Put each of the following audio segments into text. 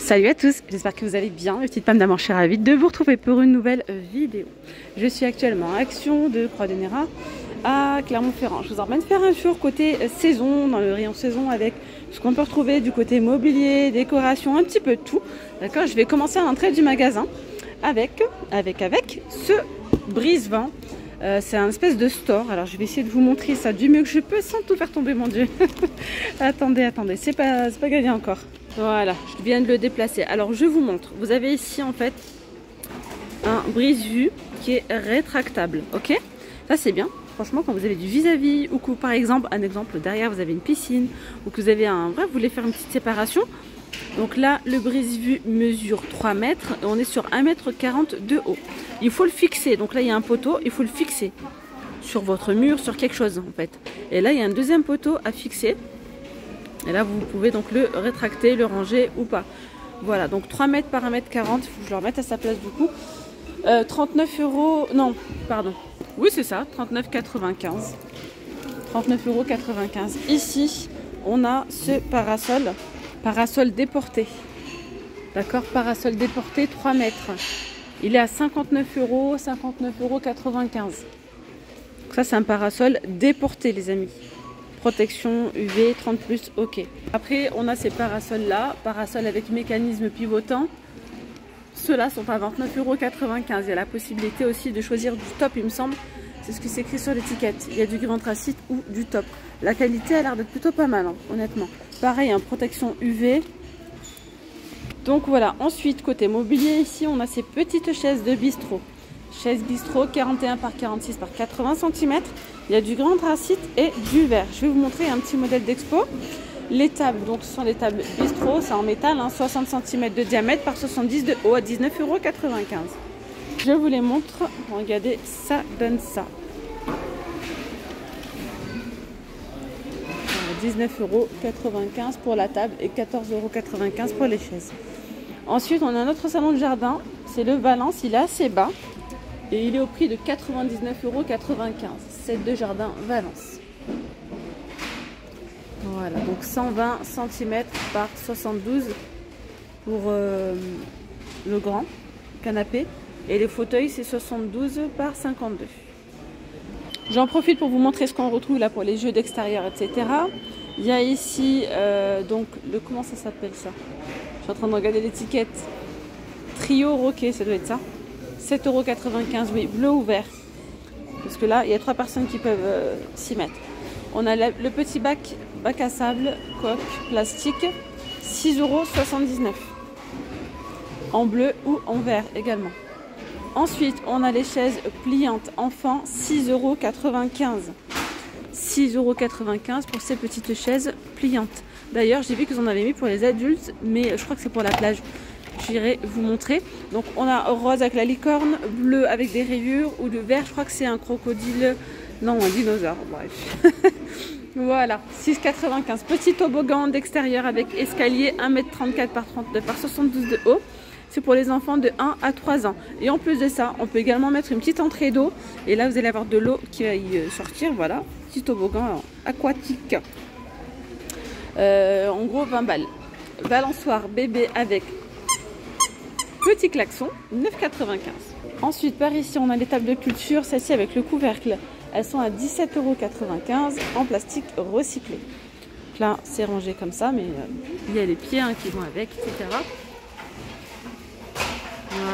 Salut à tous, j'espère que vous allez bien. La petite Pam d'Amour, je suis ravie de vous retrouver pour une nouvelle vidéo. Je suis actuellement à Action de Croix-de-Néra à Clermont-Ferrand. Je vous emmène faire un tour côté saison, dans le rayon saison, avec ce qu'on peut retrouver du côté mobilier, décoration, un petit peu de tout. D'accord, je vais commencer à l'entrée du magasin avec ce brise-vent. C'est un espèce de store. Alors je vais essayer de vous montrer ça du mieux que je peux sans tout faire tomber, mon Dieu. attendez, c'est pas gagné encore. Voilà, je viens de le déplacer. Alors je vous montre. Vous avez ici en fait un brise-vue qui est rétractable. Ok, ça c'est bien. Franchement, quand vous avez du vis-à-vis ou que par exemple, un exemple derrière vous avez une piscine ou que vous avez bref, vous voulez faire une petite séparation. Donc là, le brise-vue mesure 3 mètres et on est sur 1,40 m de haut. Il faut le fixer. Donc là, il y a un poteau, il faut le fixer sur votre mur, sur quelque chose en fait. Et là, il y a un deuxième poteau à fixer. Et là, vous pouvez donc le rétracter, le ranger ou pas. Voilà, donc 3 mètres par 1,40 m. Il faut que je le remette à sa place du coup. 39 €, non, pardon. Oui, c'est ça, 39,95 €. 39,95 €. Ici, on a ce parasol déporté. D'accord, parasol déporté 3 mètres. Il est à 59 €, 59,95 €. Ça, c'est un parasol déporté, les amis. Protection UV 30+, ok. Après, on a ces parasols-là, parasols avec mécanisme pivotant. Ceux-là sont à 29,95 €. Il y a la possibilité aussi de choisir du top, il me semble. C'est ce qui s'écrit sur l'étiquette. Il y a du gris anthracite ou du top. La qualité a l'air d'être plutôt pas mal, hein, honnêtement. Pareil, protection UV. Donc voilà. Ensuite, côté mobilier, ici, on a ces petites chaises de bistrot. Chaise bistrot 41 par 46 par 80 cm. Il y a du gris anthracite et du verre. Je vais vous montrer un petit modèle d'expo. Les tables, donc ce sont les tables bistrot, c'est en métal, 60 cm de diamètre par 70 de haut à 19,95 €. Je vous les montre. Regardez, ça donne ça. 19,95 € pour la table et 14,95 € pour les chaises. Ensuite, on a notre salon de jardin. C'est le Valence, il est assez bas. Et il est au prix de 99,95 €. Set de jardin Valence. Voilà, donc 120 cm par 72 pour le grand canapé. Et les fauteuils, c'est 72 par 52. J'en profite pour vous montrer ce qu'on retrouve là pour les jeux d'extérieur, etc. Il y a ici, donc, comment ça s'appelle ça? Je suis en train de regarder l'étiquette. Trio Roquet, ça doit être ça. 7,95 €, oui, bleu ou vert. Parce que là, il y a 3 personnes qui peuvent s'y mettre. On a le petit bac à sable, coque, plastique, 6,79 €. En bleu ou en vert également. Ensuite, on a les chaises pliantes enfants, 6,95 €. 6,95 € pour ces petites chaises pliantes. D'ailleurs, j'ai vu qu'ils en avaient mis pour les adultes, mais je crois que c'est pour la plage. J'irai vous montrer. Donc on a rose avec la licorne, bleu avec des rayures ou le vert, je crois que c'est un crocodile, non, un dinosaure, bref. Voilà, 6,95 €. Petit toboggan d'extérieur avec escalier 1,34 m par 32 par 72 de haut. C'est pour les enfants de 1 à 3 ans. Et en plus de ça, on peut également mettre une petite entrée d'eau. Et là, vous allez avoir de l'eau qui va y sortir. Voilà, petit toboggan aquatique. En gros, 20 balles. Balançoire bébé avec petit klaxon, 9,95 €. Ensuite, par ici, on a les tables de culture. Celles-ci avec le couvercle, elles sont à 17,95 € en plastique recyclé. Donc là, c'est rangé comme ça, mais il y a les pieds qui vont avec, etc.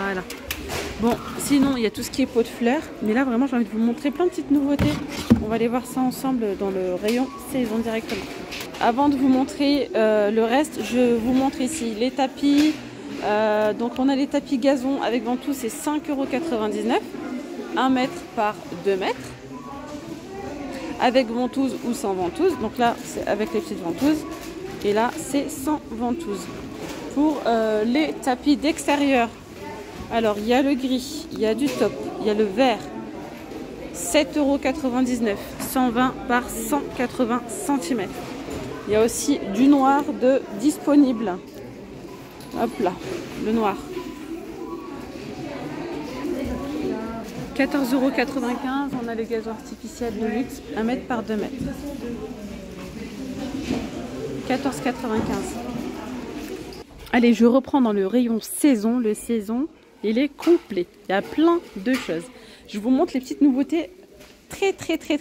Voilà. Bon, sinon, il y a tout ce qui est pot de fleurs. Mais là, vraiment, j'ai envie de vous montrer plein de petites nouveautés. On va aller voir ça ensemble dans le rayon saison directement. Avant de vous montrer le reste, je vous montre ici les tapis. Donc on a les tapis gazon avec ventouse, c'est 5,99 €, 1 m par 2 mètres, avec ventouse ou sans ventouse. Donc là c'est avec les petites ventouses et là c'est sans ventouse. Pour les tapis d'extérieur, alors il y a le gris, il y a du top, il y a le vert, 7,99 €, 120 par 180 cm. Il y a aussi du noir de disponible. Hop là, le noir. 14,95 €. On a les gazons artificiels de luxe, 1 m par 2 mètres. 14,95 €. Allez, je reprends dans le rayon saison. Le saison, il est complet. Il y a plein de choses. Je vous montre les petites nouveautés très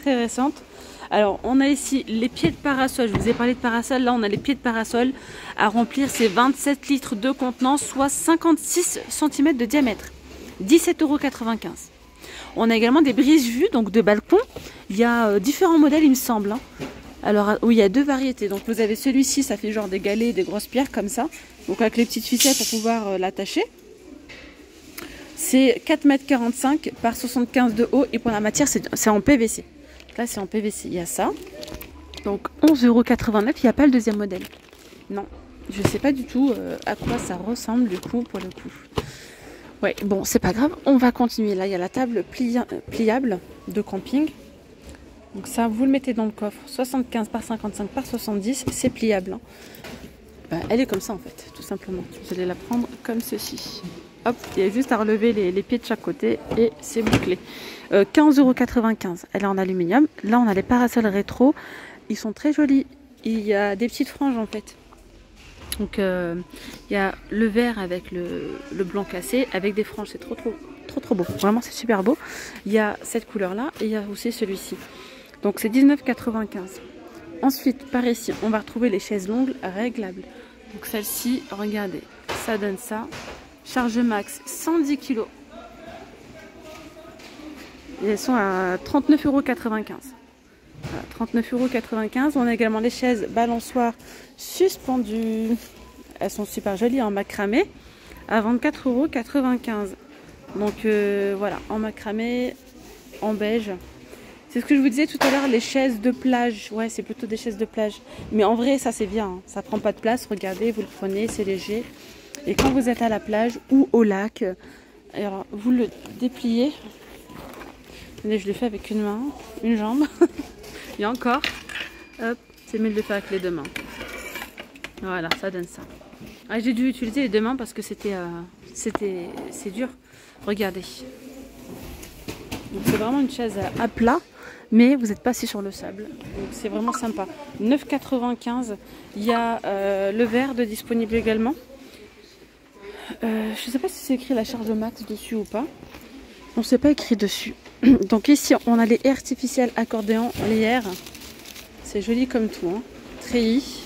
récentes. Alors, on a ici les pieds de parasol. Je vous ai parlé de parasol. Là, on a les pieds de parasol à remplir. C'est 27 litres de contenance, soit 56 cm de diamètre. 17,95 €. On a également des brise-vues, donc de balcon. Il y a différents modèles, il me semble. Alors, oui, il y a deux variétés. Donc, vous avez celui-ci, ça fait genre des galets, des grosses pierres comme ça. Donc, avec les petites ficelles pour pouvoir l'attacher. C'est 4,45 m par 75 de haut. Et pour la matière, c'est en PVC. Là, c'est en PVC. Il y a ça. Donc, 11,89 €. Il n'y a pas le deuxième modèle. Non, je ne sais pas du tout à quoi ça ressemble du coup, pour le coup. Ouais, bon, c'est pas grave. On va continuer. Là, il y a la table pliable de camping. Donc ça, vous le mettez dans le coffre. 75 par 55 par 70. C'est pliable. Hein. Ben, elle est comme ça, en fait, tout simplement. Vous allez la prendre comme ceci. Hop, il y a juste à relever les pieds de chaque côté et c'est bouclé. 15,95 €. Elle est en aluminium. Là, on a les parasols rétro. Ils sont très jolis. Il y a des petites franges, en fait. Donc, il y a le vert avec le blanc cassé, avec des franges. C'est trop beau. Vraiment, c'est super beau. Il y a cette couleur-là et il y a aussi celui-ci. Donc, c'est 19,95 €. Ensuite, par ici, on va retrouver les chaises longues réglables. Donc, celle-ci, regardez, ça donne ça. Charge max 110 kg. Et elles sont à 39,95 €. Voilà, 39,95 €. On a également les chaises balançoires suspendues. Elles sont super jolies en macramé à 24,95 €. Donc voilà, en macramé, en beige. C'est ce que je vous disais tout à l'heure, les chaises de plage. Ouais, c'est plutôt des chaises de plage. Mais en vrai, ça c'est bien. Hein. Ça prend pas de place. Regardez, vous le prenez, c'est léger. Et quand vous êtes à la plage ou au lac, alors vous le dépliez. Je l'ai fait avec une main, une jambe. Et encore, hop, c'est mieux de le faire avec les deux mains. Voilà, ça donne ça. Ah, j'ai dû utiliser les deux mains parce que c'est dur. Regardez. C'est vraiment une chaise à plat, mais vous n'êtes pas assis sur le sable. Donc c'est vraiment sympa. 9,95 €. Il y a le vert de disponible également. Je ne sais pas si c'est écrit la charge max dessus ou pas. On ne sait pas écrit dessus. Donc ici, on a les haies artificielles accordéon, les haies. C'est joli comme tout. Hein. Treillis.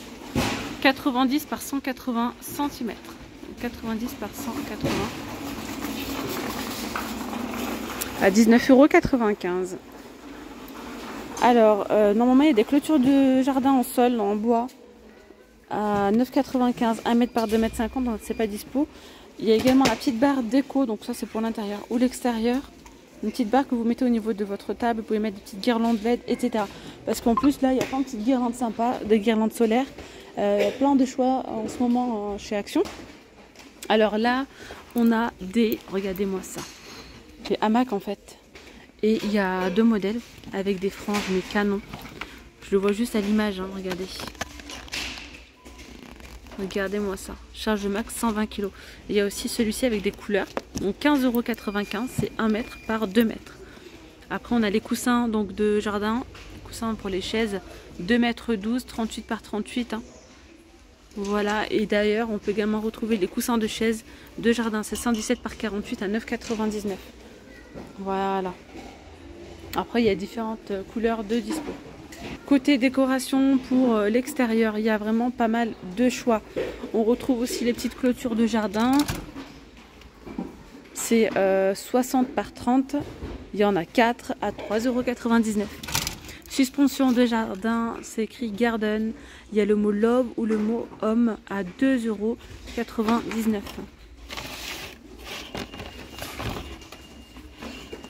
90 par 180 cm. 90 par 180. À 19,95 €. Alors, normalement, il y a des clôtures de jardin en sol, en bois. À 9,95 €, 1 m par 2,50 m, donc c'est pas dispo. Il y a également la petite barre déco, donc ça c'est pour l'intérieur ou l'extérieur. Une petite barre que vous mettez au niveau de votre table, vous pouvez mettre des petites guirlandes LED, etc. Parce qu'en plus là, il y a plein de petites guirlandes sympas, des guirlandes solaires. Il y a plein de choix en ce moment chez Action. Alors là, on a des, regardez-moi ça, des hamacs en fait. Et il y a deux modèles avec des franges, mais canon. Je le vois juste à l'image, hein, regardez. Regardez-moi ça. Charge max 120 kg. Il y a aussi celui-ci avec des couleurs. Donc 15,95 €. C'est 1 m par 2 m. Après, on a les coussins donc, de jardin. Coussins pour les chaises. 2,12 m, 38 par 38. Hein. Voilà. Et d'ailleurs, on peut également retrouver les coussins de chaises de jardin. C'est 117 par 48 à 9,99 €. Voilà. Après, il y a différentes couleurs de dispo. Côté décoration pour l'extérieur, il y a vraiment pas mal de choix. On retrouve aussi les petites clôtures de jardin. C'est 60 par 30. Il y en a 4 à 3,99 €. Suspension de jardin, c'est écrit garden. Il y a le mot love ou le mot homme à 2,99 €.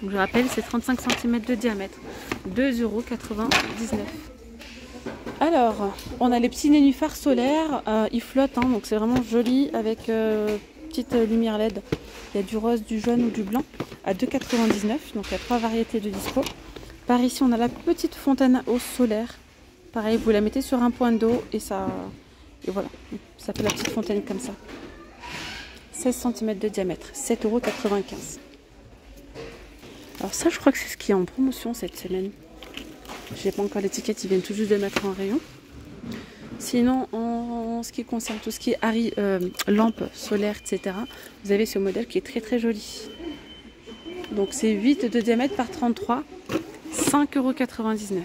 Donc, je rappelle, c'est 35 cm de diamètre. 2,99 €. Alors, on a les petits nénuphars solaires. Ils flottent, hein, donc c'est vraiment joli avec petite lumière LED. Il y a du rose, du jaune ou du blanc à 2,99 €. Donc il y a 3 variétés de dispo. Par ici, on a la petite fontaine à eau solaire. Pareil, vous la mettez sur un point d'eau et ça... Et voilà, ça fait la petite fontaine comme ça. 16 cm de diamètre, 7,95 €. Alors ça, je crois que c'est ce qui est en promotion cette semaine. Je n'ai pas encore l'étiquette, ils viennent tout juste de mettre en rayon. Sinon, en ce qui concerne tout ce qui est lampes solaires, etc., vous avez ce modèle qui est très très joli. Donc c'est 8 de diamètre par 33, 5,99 €.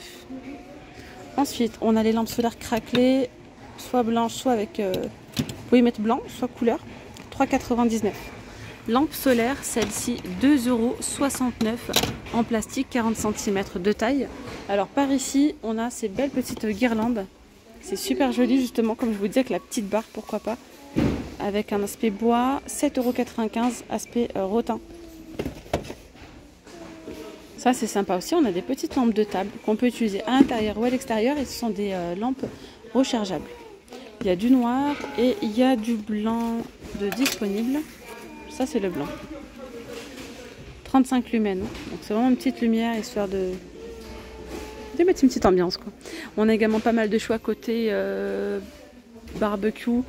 Ensuite, on a les lampes solaires craquelées, soit blanches, soit avec... vous pouvez mettre blanc, soit couleur, 3,99 €. Lampe solaire, celle-ci 2,69 € en plastique, 40 cm de taille. Alors par ici, on a ces belles petites guirlandes. C'est super joli justement, comme je vous disais, avec la petite barre, pourquoi pas. Avec un aspect bois, 7,95 €, aspect rotin. Ça c'est sympa aussi, on a des petites lampes de table qu'on peut utiliser à l'intérieur ou à l'extérieur et ce sont des lampes rechargeables. Il y a du noir et il y a du blanc de disponible. Ça c'est le blanc. 35 lumens, donc c'est vraiment une petite lumière histoire de mettre une petite ambiance, quoi. On a également pas mal de choix côté barbecue,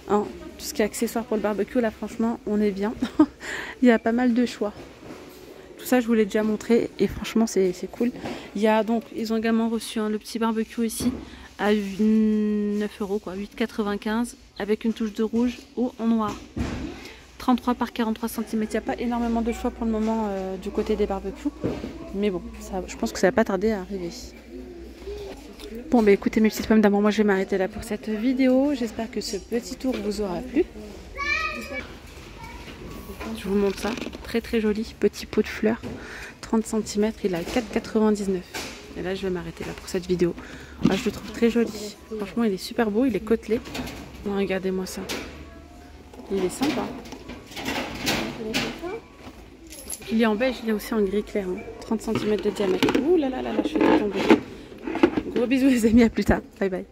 hein, tout ce qui est accessoires pour le barbecue, là franchement on est bien. Il y a pas mal de choix. Tout ça je vous l'ai déjà montré et franchement c'est cool. Il y a donc, ils ont également reçu le petit barbecue ici à 9 €, quoi, 8,95 € avec une touche de rouge ou en noir. 33 par 43 cm, il n'y a pas énormément de choix pour le moment du côté des barbecues. Mais bon, ça, je pense que ça va pas tarder à arriver. Bon bah écoutez mes petites pommes d'amour, moi je vais m'arrêter là pour cette vidéo. J'espère que ce petit tour vous aura plu. Je vous montre ça, très très joli, petit pot de fleurs, 30 cm, il est à 4,99 €. Et là je vais m'arrêter là pour cette vidéo. Ah, je le trouve très joli, franchement il est super beau, il est côtelé. Non, regardez-moi ça, il est sympa. Il est en beige, il est aussi en gris clair, hein. 30 cm de diamètre. Ouh là là là là, je fais tout tomber. Gros bisous les amis, à plus tard, bye bye.